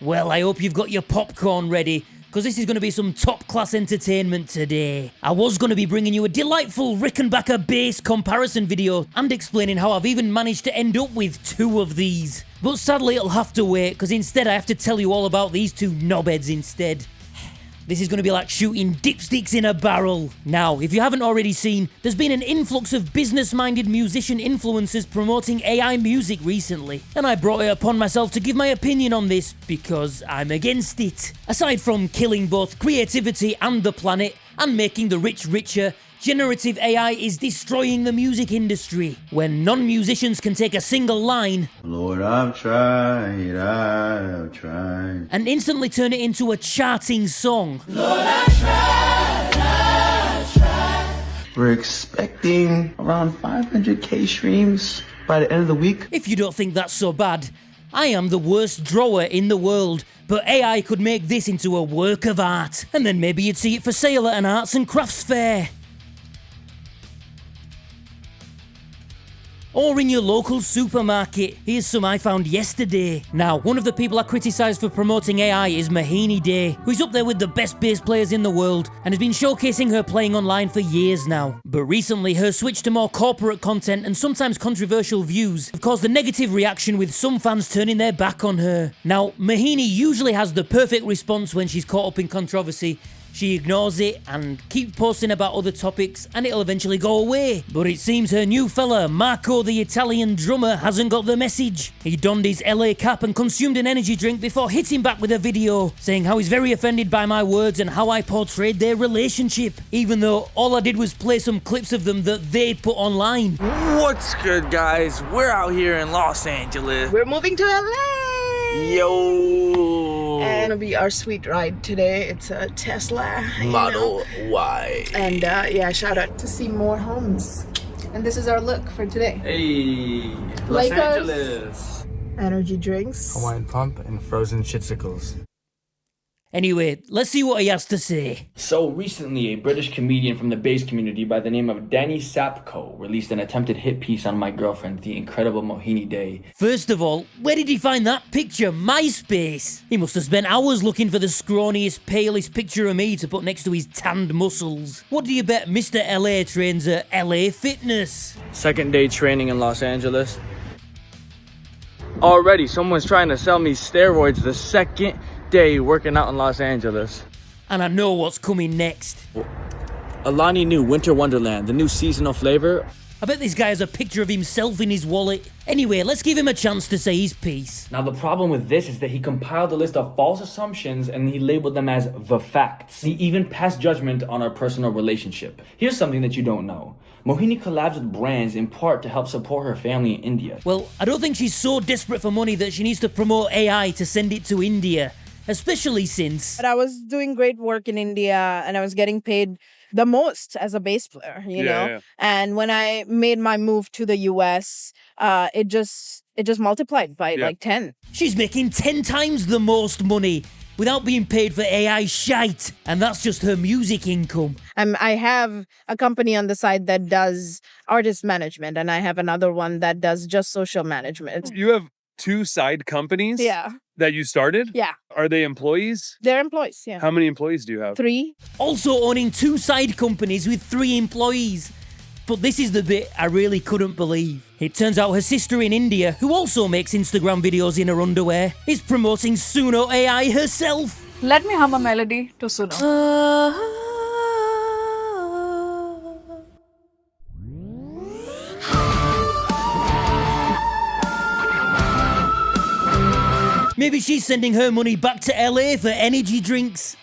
Well, I hope you've got your popcorn ready, because this is going to be some top-class entertainment today. I was going to be bringing you a delightful Rickenbacker bass comparison video and explaining how I've even managed to end up with 2 of these. But sadly it'll have to wait, because instead I have to tell you all about these 2 knobheads instead. This is going to be like shooting dipsticks in a barrel. Now, if you haven't already seen, there's been an influx of business-minded musician influencers promoting AI music recently, and I brought it upon myself to give my opinion on this because I'm against it. Aside from killing both creativity and the planet, and making the rich richer, generative AI is destroying the music industry. When non-musicians can take a single line, Lord, I've tried, and instantly turn it into a charting song. Lord, I've tried. We're expecting around 500k streams by the end of the week. If you don't think that's so bad, I am the worst drawer in the world, but AI could make this into a work of art, and then maybe you'd see it for sale at an arts and crafts fair. Or in your local supermarket. Here's some I found yesterday. Now, one of the people I criticised for promoting AI is Mohini Day, who's up there with the best bass players in the world and has been showcasing her playing online for years now. But recently, her switch to more corporate content and sometimes controversial views have caused a negative reaction, with some fans turning their back on her. Now, Mohini usually has the perfect response when she's caught up in controversy. She ignores it and keeps posting about other topics, and it'll eventually go away. But it seems her new fella, Marco the Italian drummer, hasn't got the message. He donned his LA cap and consumed an energy drink before hitting back with a video, saying how he's very offended by my words and how I portrayed their relationship, even though all I did was play some clips of them that they'd put online. What's good, guys? We're out here in Los Angeles. We're moving to LA! Yo! And it'll be our sweet ride today. It's a Tesla Model Y. And yeah, shout out to see more homes. And this is our look for today. Hey, Los Lakers. Angeles. Energy drinks. Hawaiian pump and frozen shitsicles. Anyway, let's see what he has to say. So recently, a British comedian from the bass community by the name of Sapko released an attempted hit piece on my girlfriend, the incredible Mohini Day. First of all, where did he find that picture? MySpace? He must have spent hours looking for the scrawniest, palest picture of me to put next to his tanned muscles. What do you bet Mr. LA trains at LA Fitness? Second day training in Los Angeles. Already, someone's trying to sell me steroids the second day working out in Los Angeles. And I know what's coming next. Alani new Winter Wonderland, the new seasonal flavor. I bet this guy has a picture of himself in his wallet. Anyway, let's give him a chance to say his piece. Now the problem with this is that he compiled a list of false assumptions and he labeled them as the facts. He even passed judgment on our personal relationship. Here's something that you don't know. Mohini collabs with brands in part to help support her family in India. Well, I don't think she's so desperate for money that she needs to promote AI to send it to India. Especially since... But I was doing great work in India and I was getting paid the most as a bass player, you know? Yeah. And when I made my move to the US, it just multiplied by like 10. She's making 10 times the most money without being paid for AI shite. And that's just her music income. I have a company on the side that does artist management, and I have another one that does just social management. You have 2 side companies? Yeah. That you started? Yeah. Are they employees? They're employees, yeah. How many employees do you have? 3. Also owning 2 side companies with 3 employees. But this is the bit I really couldn't believe. It turns out her sister in India, who also makes Instagram videos in her underwear, is promoting Suno AI herself. Let me hum a melody to Suno. Maybe she's sending her money back to LA for energy drinks.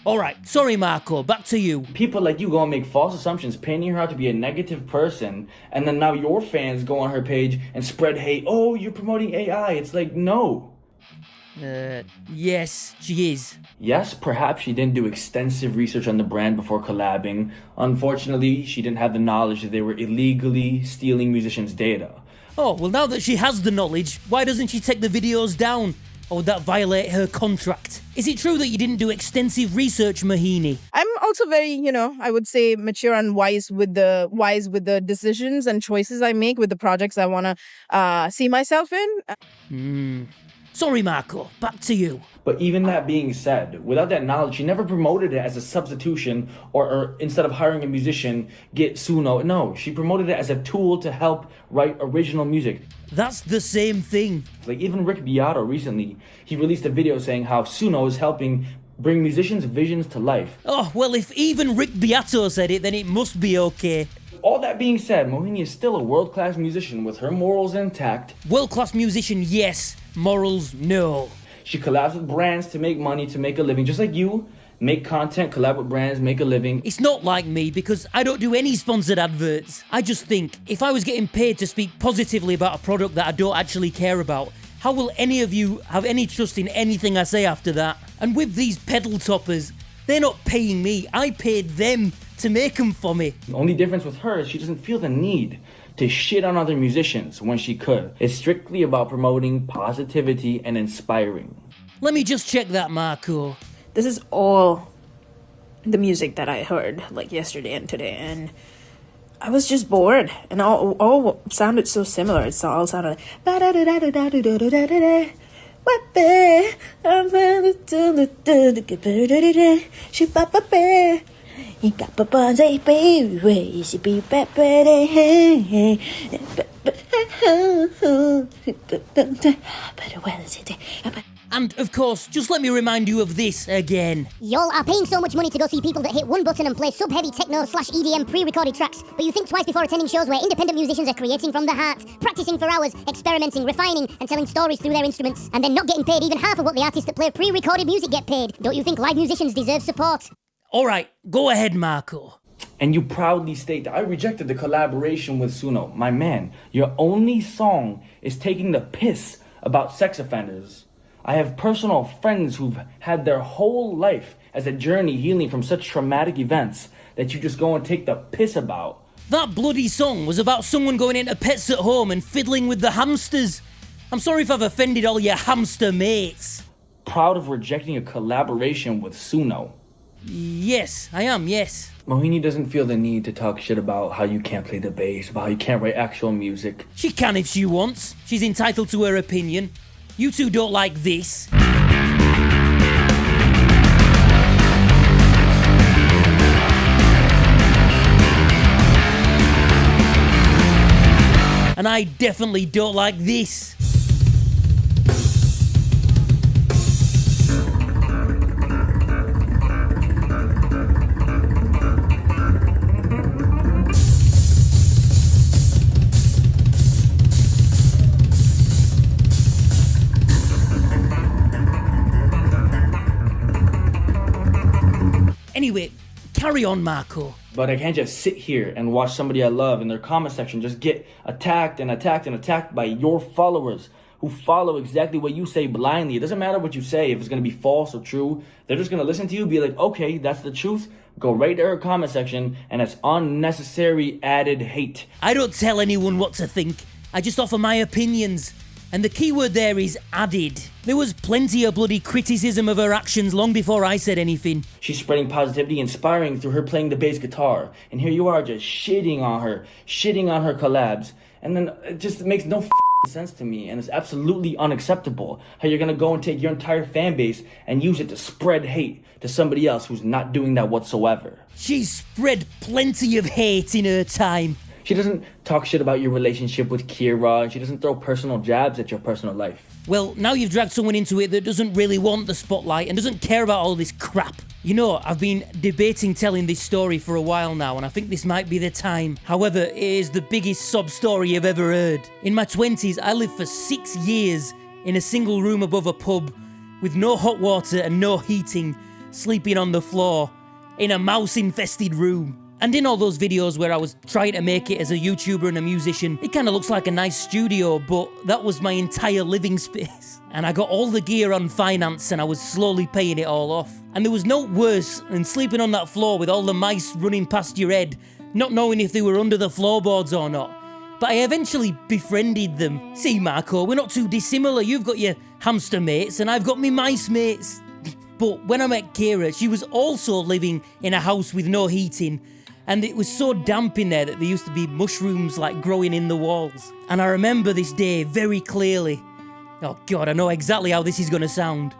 Alright, sorry Marco, back to you. People like you go and make false assumptions, painting her out to be a negative person, and then now your fans go on her page and spread hate. Oh, you're promoting AI. It's like, no. Yes, she is. Yes, perhaps she didn't do extensive research on the brand before collabing. Unfortunately, she didn't have the knowledge that they were illegally stealing musicians' data. Oh, well now that she has the knowledge, why doesn't she take the videos down? Or would that violate her contract? Is it true that you didn't do extensive research, Mohini? I'm also very, I would say mature and wise with the decisions and choices I make with the projects I want to see myself in. Sorry, Marco, back to you. But even that being said, without that knowledge, she never promoted it as a substitution or instead of hiring a musician, get Suno. No, she promoted it as a tool to help write original music. That's the same thing. Like even Rick Beato recently, he released a video saying how Suno is helping bring musicians' visions to life. Oh, well, if even Rick Beato said it, then it must be okay. All that being said, Mohini is still a world-class musician with her morals intact. World-class musician, yes. Morals, no. She collabs with brands to make money, to make a living, just like you. Make content, collab with brands, make a living. It's not like me because I don't do any sponsored adverts. I just think if I was getting paid to speak positively about a product that I don't actually care about, how will any of you have any trust in anything I say after that? And with these pedal toppers, they're not paying me. I paid them to make them for me. The only difference with her is she doesn't feel the need to shit on other musicians when she could. It's strictly about promoting positivity and inspiring. Let me just check that, Marco. This is all the music that I heard like yesterday and today, and I was just bored, and all sounded so similar. It all sounded And, of course, just let me remind you of this again. Y'all are paying so much money to go see people that hit one button and play sub-heavy techno/EDM pre-recorded tracks, but you think twice before attending shows where independent musicians are creating from the heart, practicing for hours, experimenting, refining, and telling stories through their instruments, and then not getting paid even half of what the artists that play pre-recorded music get paid. Don't you think live musicians deserve support? Alright, go ahead, Marco. And you proudly state that I rejected the collaboration with Suno. My man, your only song is taking the piss about sex offenders. I have personal friends who've had their whole life as a journey healing from such traumatic events that you just go and take the piss about. That bloody song was about someone going into Pets at Home and fiddling with the hamsters. I'm sorry if I've offended all your hamster mates. Proud of rejecting a collaboration with Suno. Yes, I am, yes. Mohini doesn't feel the need to talk shit about how you can't play the bass, about how you can't write actual music. She can if she wants. She's entitled to her opinion. You two don't like this. And I definitely don't like this. Anyway, carry on, Marco. But I can't just sit here and watch somebody I love in their comment section just get attacked and attacked and attacked by your followers who follow exactly what you say blindly. It doesn't matter what you say, if it's going to be false or true. They're just going to listen to you, be like, okay, that's the truth. Go right to her comment section, and it's unnecessary added hate. I don't tell anyone what to think. I just offer my opinions. And the key word there is added. There was plenty of bloody criticism of her actions long before I said anything. She's spreading positivity, inspiring through her playing the bass guitar. And here you are just shitting on her collabs. And then it just makes no sense to me. And it's absolutely unacceptable how you're going to go and take your entire fan base and use it to spread hate to somebody else who's not doing that whatsoever. She's spread plenty of hate in her time. She doesn't talk shit about your relationship with Kira, and she doesn't throw personal jabs at your personal life. Well, now you've dragged someone into it that doesn't really want the spotlight and doesn't care about all this crap. You know, I've been debating telling this story for a while now, and I think this might be the time. However, it is the biggest sob story I've ever heard. In my 20s, I lived for 6 years in a single room above a pub, with no hot water and no heating, sleeping on the floor, in a mouse-infested room. And in all those videos where I was trying to make it as a YouTuber and a musician, it kind of looks like a nice studio, but that was my entire living space. And I got all the gear on finance and I was slowly paying it all off. And there was no worse than sleeping on that floor with all the mice running past your head, not knowing if they were under the floorboards or not. But I eventually befriended them. See, Marco, we're not too dissimilar. You've got your hamster mates and I've got me mice mates. But when I met Kira, she was also living in a house with no heating. And it was so damp in there that there used to be mushrooms like growing in the walls. And I remember this day very clearly. Oh god, I know exactly how this is gonna sound.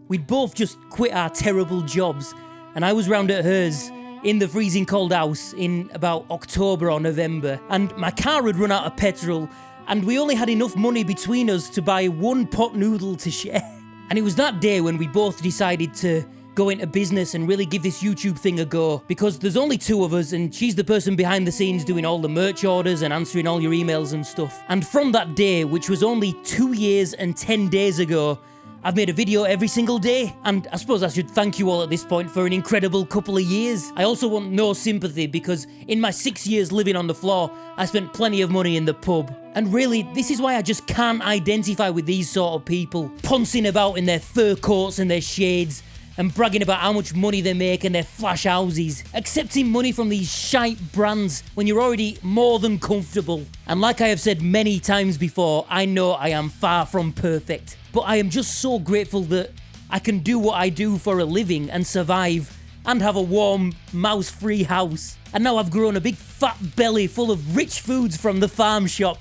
We'd both just quit our terrible jobs, and I was round at hers in the freezing cold house in about October or November, and my car had run out of petrol, and we only had enough money between us to buy one pot noodle to share. And it was that day when we both decided to go into business and really give this YouTube thing a go, because there's only two of us and she's the person behind the scenes doing all the merch orders and answering all your emails and stuff. And from that day, which was only 2 years and 10 days ago, I've made a video every single day, and I suppose I should thank you all at this point for an incredible couple of years. I also want no sympathy because in my 6 years living on the floor, I spent plenty of money in the pub. And really, this is why I just can't identify with these sort of people, pouncing about in their fur coats and their shades, and bragging about how much money they make and their flash houses, accepting money from these shite brands when you're already more than comfortable. And like I have said many times before, I know I am far from perfect, but I am just so grateful that I can do what I do for a living and survive and have a warm, mouse-free house. And now I've grown a big fat belly full of rich foods from the farm shop.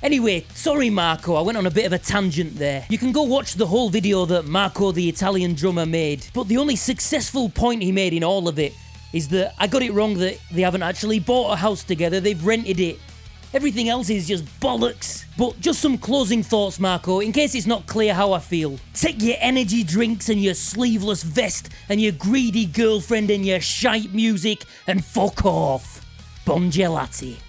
Anyway, sorry Marco, I went on a bit of a tangent there. You can go watch the whole video that Marco the Italian drummer made, but the only successful point he made in all of it is that I got it wrong that they haven't actually bought a house together, they've rented it. Everything else is just bollocks. But just some closing thoughts, Marco, in case it's not clear how I feel. Take your energy drinks and your sleeveless vest and your greedy girlfriend and your shite music and fuck off. Bon gelati.